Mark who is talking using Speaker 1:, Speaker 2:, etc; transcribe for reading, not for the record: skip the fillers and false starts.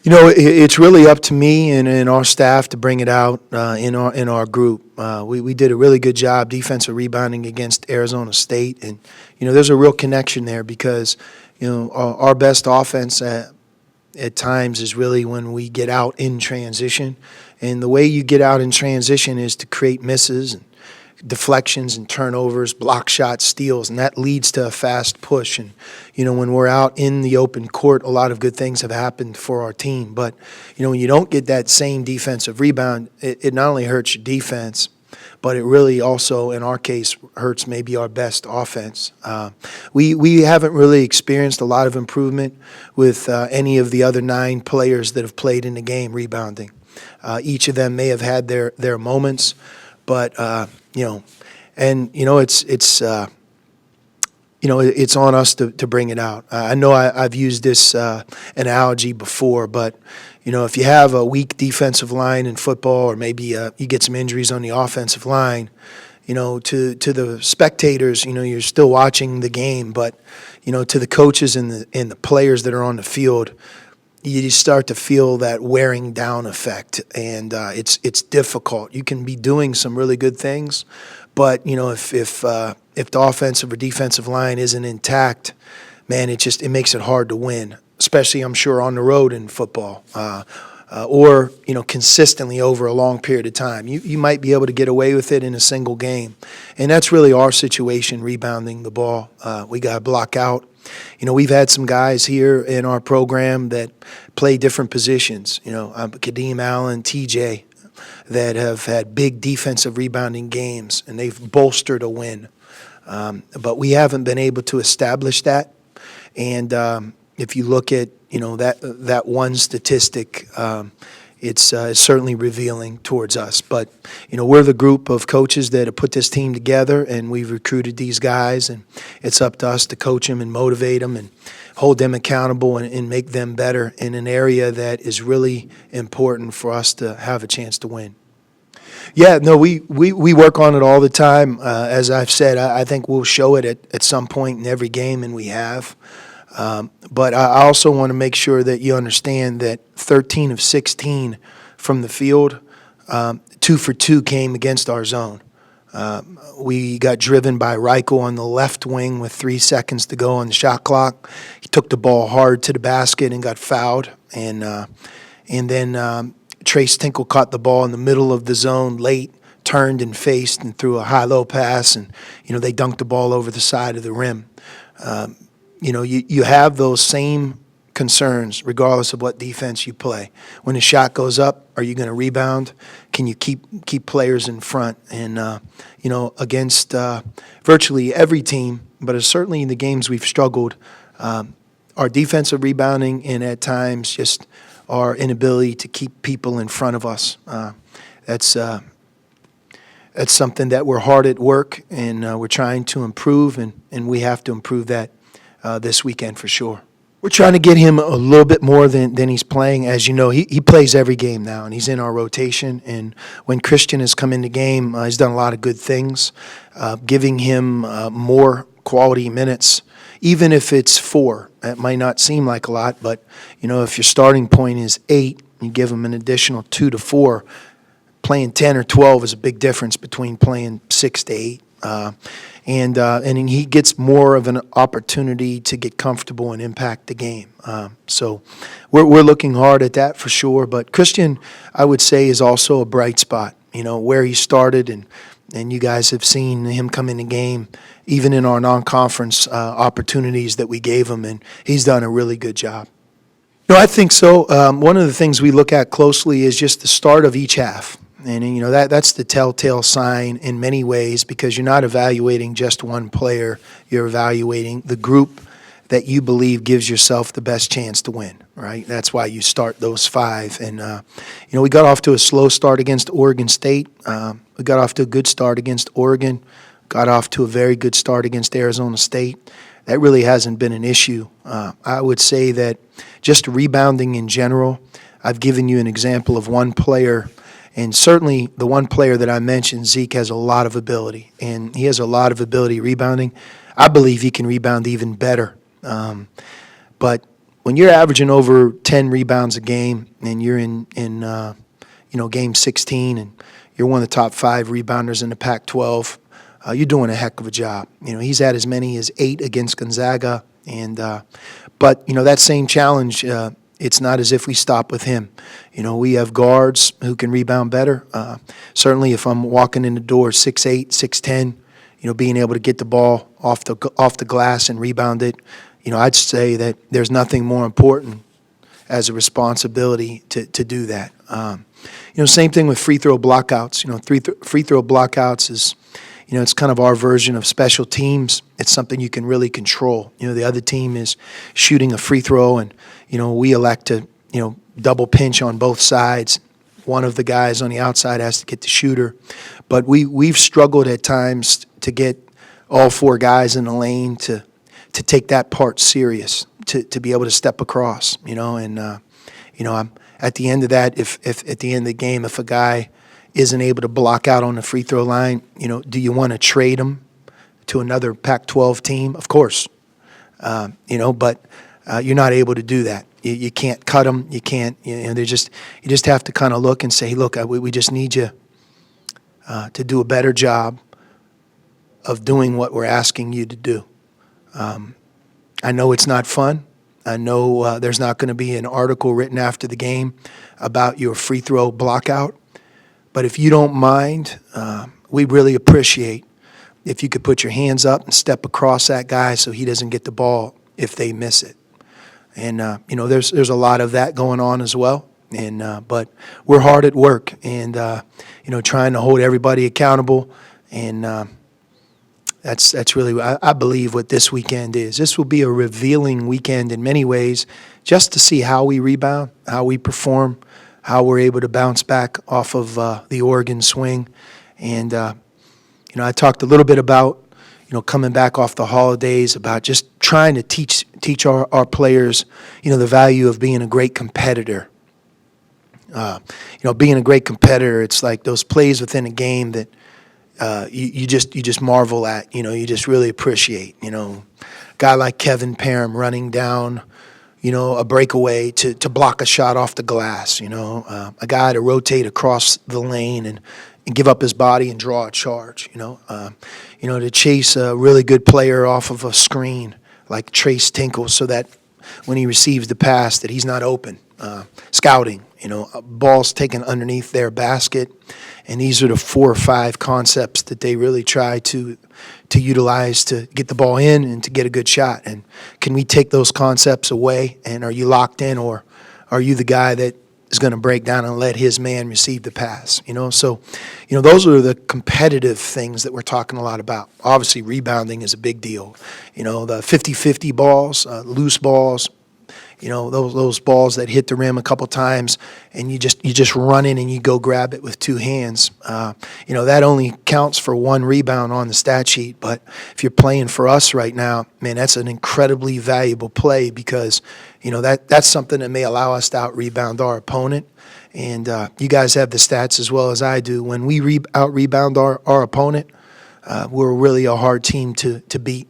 Speaker 1: It's really up to me and our staff to bring it out in our group. We did a really good job defensive rebounding against Arizona State, and there's a real connection there because our best offense at times is really when we get out in transition, and the way you get out in transition is to create misses and deflections and turnovers, block shots, steals, and that leads to a fast push. And, when we're out in the open court, a lot of good things have happened for our team. But, when you don't get that same defensive rebound, it not only hurts your defense, but it really also, in our case, hurts maybe our best offense. We haven't really experienced a lot of improvement with any of the other 9 players that have played in the game rebounding. Each of them may have had their moments, but it's on us to bring it out. I know I've used this analogy before, but if you have a weak defensive line in football, or maybe you get some injuries on the offensive line, to the spectators, you're still watching the game, but to the coaches and the players that are on the field, you start to feel that wearing down effect, and it's difficult. You can be doing some really good things, but if the offensive or defensive line isn't intact, man, it makes it hard to win, especially I'm sure on the road in football, or consistently over a long period of time. You might be able to get away with it in a single game, and that's really our situation rebounding the ball. We got to block out. We've had some guys here in our program that play different positions. Kadeem Allen, TJ, that have had big defensive rebounding games, and they've bolstered a win. But we haven't been able to establish that. And if you look at that one statistic, it's certainly revealing towards us. But we're the group of coaches that have put this team together, and we've recruited these guys, and it's up to us to coach them and motivate them and hold them accountable and make them better in an area that is really important for us to have a chance to win. Yeah, no, we work on it all the time. As I've said, I think we'll show it at some point in every game, and we have. But I also want to make sure that you understand that 13 of 16 from the field, 2 for 2 came against our zone. We got driven by Reichel on the left wing with 3 seconds to go on the shot clock. He took the ball hard to the basket and got fouled. And then Trace Tinkle caught the ball in the middle of the zone late, turned and faced and threw a high-low pass, and they dunked the ball over the side of the rim. You have those same concerns regardless of what defense you play. When the shot goes up, are you going to rebound? Can you keep players in front? And against virtually every team, but certainly in the games we've struggled, our defensive rebounding and at times just our inability to keep people in front of us. That's something that we're hard at work, and we're trying to improve, and we have to improve that this weekend for sure. We're trying to get him a little bit more than he's playing. As you know, he plays every game now, and he's in our rotation. And when Christian has come in the game, he's done a lot of good things, giving him more quality minutes, even if it's 4. That might not seem like a lot, but if your starting point is 8, you give him an additional 2 to 4. Playing 10 or 12 is a big difference between playing 6 to 8. And he gets more of an opportunity to get comfortable and impact the game. So we're looking hard at that for sure. But Christian, I would say, is also a bright spot. Where he started, and you guys have seen him come in the game, even in our non-conference opportunities that we gave him, and he's done a really good job. I think so. One of the things we look at closely is just the start of each half. And, that's the telltale sign in many ways, because you're not evaluating just one player. You're evaluating the group that you believe gives yourself the best chance to win, right? That's why you start those 5. And, we got off to a slow start against Oregon State. We got off to a good start against Oregon. Got off to a very good start against Arizona State. That really hasn't been an issue. I would say that just rebounding in general, I've given you an example of one player. And certainly the one player that I mentioned, Zeke, has a lot of ability, and he has a lot of ability rebounding. I believe he can rebound even better. But when you're averaging over 10 rebounds a game and you're in game 16 and you're one of the top 5 rebounders in the Pac-12, you're doing a heck of a job. He's had as many as 8 against Gonzaga, but that same challenge, it's not as if we stop with him. We have guards who can rebound better. Certainly, if I'm walking in the door 6'8", 6'10", being able to get the ball off the glass and rebound it, I'd say that there's nothing more important as a responsibility to do that. Same thing with free throw blockouts. Free throw blockouts is, it's kind of our version of special teams. It's something you can really control. The other team is shooting a free throw, and we elect to double pinch on both sides. One of the guys on the outside has to get the shooter, but we've struggled at times to get all 4 guys in the lane to take that part serious, to be able to step across. I'm at the end of that. If at the end of the game, if a guy isn't able to block out on the free throw line, do you want to trade him to another Pac-12 team? Of course, but you're not able to do that. You can't cut them. You can't. You just have to kind of look and say, hey, look, we just need you to do a better job of doing what we're asking you to do. I know it's not fun. I know there's not going to be an article written after the game about your free throw blockout. But if you don't mind, we really appreciate if you could put your hands up and step across that guy so he doesn't get the ball if they miss it. And, there's a lot of that going on as well. And but we're hard at work and, trying to hold everybody accountable. And that's really, I believe, what this weekend is. This will be a revealing weekend in many ways, just to see how we rebound, how we perform, how we're able to bounce back off of the Oregon swing. And, I talked a little bit about, coming back off the holidays, about just trying to teach our players, the value of being a great competitor. Being a great competitor, it's like those plays within a game that you just marvel at, you just really appreciate. A guy like Kevin Parham running down, a breakaway to block a shot off the glass, a guy to rotate across the lane and give up his body and draw a charge, to chase a really good player off of a screen like Trace Tinkle so that when he receives the pass that he's not open. Scouting, balls taken underneath their basket. And these are the 4 or 5 concepts that they really try to utilize to get the ball in and to get a good shot. And can we take those concepts away? And are you locked in, or are you the guy that is going to break down and let his man receive the pass? So, those are the competitive things that we're talking a lot about. Obviously, rebounding is a big deal. The 50-50 balls, loose balls. Those balls that hit the rim a couple times, and you just run in and you go grab it with 2 hands. That only counts for 1 rebound on the stat sheet. But if you're playing for us right now, man, that's an incredibly valuable play because that's something that may allow us to out rebound our opponent. And you guys have the stats as well as I do. When we out rebound our opponent, we're really a hard team to beat.